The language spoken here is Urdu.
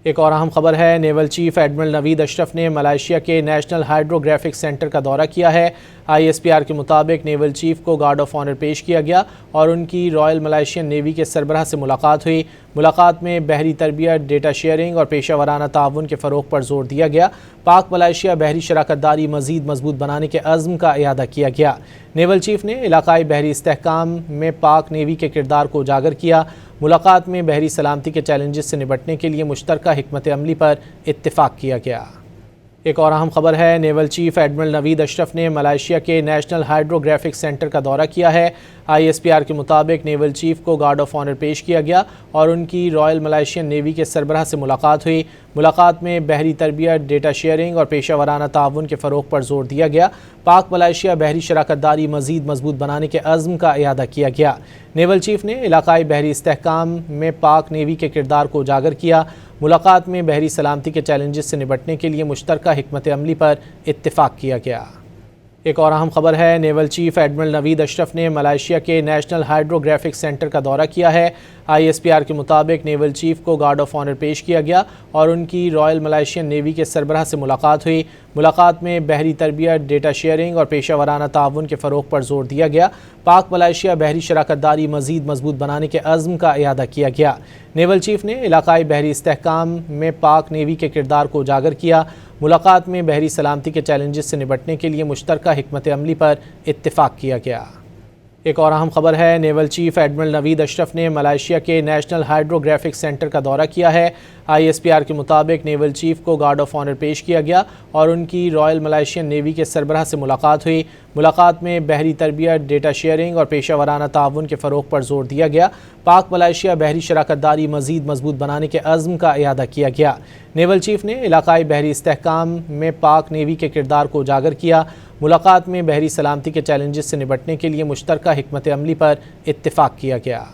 ایک اور اہم خبر ہے، نیول چیف ایڈمرل نوید اشرف نے ملائیشیا کے نیشنل ہائیڈروگرافک سینٹر کا دورہ کیا ہے۔ ISPR کے مطابق نیول چیف کو گارڈ آف آنر پیش کیا گیا اور ان کی رائل ملائیشین نیوی کے سربراہ سے ملاقات ہوئی۔ ملاقات میں بحری تربیت، ڈیٹا شیئرنگ اور پیشہ ورانہ تعاون کے فروغ پر زور دیا گیا۔ پاک ملائیشیا بحری شراکت داری مزید مضبوط بنانے کے عزم کا اعادہ کیا گیا۔ نیول چیف نے علاقائی بحری استحکام میں پاک نیوی کے کردار کو اجاگر کیا۔ ملاقات میں بحری سلامتی کے چیلنجز سے نمٹنے کے لیے مشترکہ حکمت عملی پر اتفاق کیا گیا۔ ایک اور اہم خبر ہے، نیول چیف ایڈمرل نوید اشرف نے ملائیشیا کے نیشنل ہائیڈروگرافک سینٹر کا دورہ کیا ہے۔ ISPR کے مطابق نیول چیف کو گارڈ آف آنر پیش کیا گیا اور ان کی رائل ملائیشین نیوی کے سربراہ سے ملاقات ہوئی۔ ملاقات میں بحری تربیت، ڈیٹا شیئرنگ اور پیشہ ورانہ تعاون کے فروغ پر زور دیا گیا۔ پاک ملائیشیا بحری شراکت داری مزید مضبوط بنانے کے عزم کا اعادہ کیا گیا۔ نیول چیف نے علاقائی بحری استحکام میں پاک نیوی کے کردار کو اجاگر کیا۔ ملاقات میں بحری سلامتی کے چیلنجز سے نمٹنے کے لیے مشترکہ حکمت عملی پر اتفاق کیا گیا۔ ایک اور اہم خبر ہے، نیول چیف ایڈمرل نوید اشرف نے ملائیشیا کے نیشنل ہائیڈروگرافک سینٹر کا دورہ کیا ہے۔ ISPR کے مطابق نیول چیف کو گارڈ آف آنر پیش کیا گیا اور ان کی رائل ملائیشین نیوی کے سربراہ سے ملاقات ہوئی۔ ملاقات میں بحری تربیت، ڈیٹا شیئرنگ اور پیشہ ورانہ تعاون کے فروغ پر زور دیا گیا۔ پاک ملائیشیا بحری شراکت داری مزید مضبوط بنانے کے عزم کا اعادہ کیا گیا۔ نیول چیف نے علاقائی بحری استحکام میں پاک نیوی کے کردار کو اجاگر کیا۔ ملاقات میں بحری سلامتی کے چیلنجز سے نمٹنے کے لیے مشترکہ حکمت عملی پر اتفاق کیا گیا۔ ایک اور اہم خبر ہے، نیول چیف ایڈمرل نوید اشرف نے ملائیشیا کے نیشنل ہائیڈروگرافک سینٹر کا دورہ کیا ہے۔ ISPR کے مطابق نیول چیف کو گارڈ آف آنر پیش کیا گیا اور ان کی رائل ملائیشین نیوی کے سربراہ سے ملاقات ہوئی۔ ملاقات میں بحری تربیت، ڈیٹا شیئرنگ اور پیشہ ورانہ تعاون کے فروغ پر زور دیا گیا۔ پاک ملائیشیا بحری شراکت داری مزید مضبوط بنانے کے عزم کا اعادہ کیا گیا۔ نیول چیف نے علاقائی بحری استحکام میں پاک نیوی کے کردار کو اجاگر کیا۔ ملاقات میں بحری سلامتی کے چیلنجز سے نمٹنے کے لیے مشترکہ حکمت عملی پر اتفاق کیا گیا۔